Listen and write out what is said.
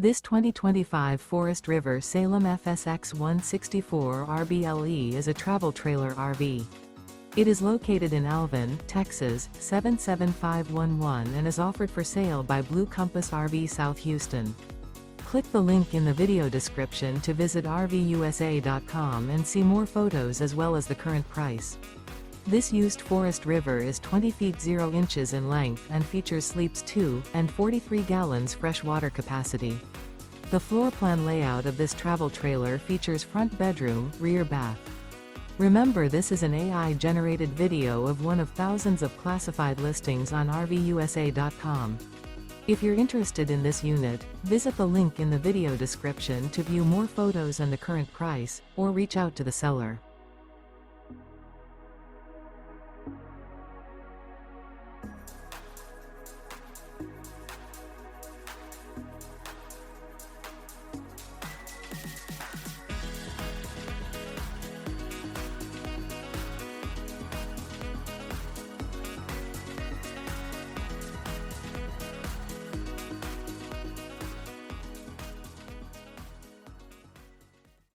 This 2025 Forest River Salem FSX 164 RBLE is a travel trailer RV. It is located in Alvin, Texas, 77511 and is offered for sale by Blue Compass RV South Houston. Click the link in the video description to visit RVUSA.com and see more photos as well as the current price. This used Forest River is 20 feet 0 inches in length and features sleeps 2 and 43 gallons fresh water capacity. The floor plan layout of this travel trailer features front bedroom, rear bath. Remember, this is an AI-generated video of one of thousands of classified listings on RVUSA.com. If you're interested in this unit, visit the link in the video description to view more photos and the current price, or reach out to the seller.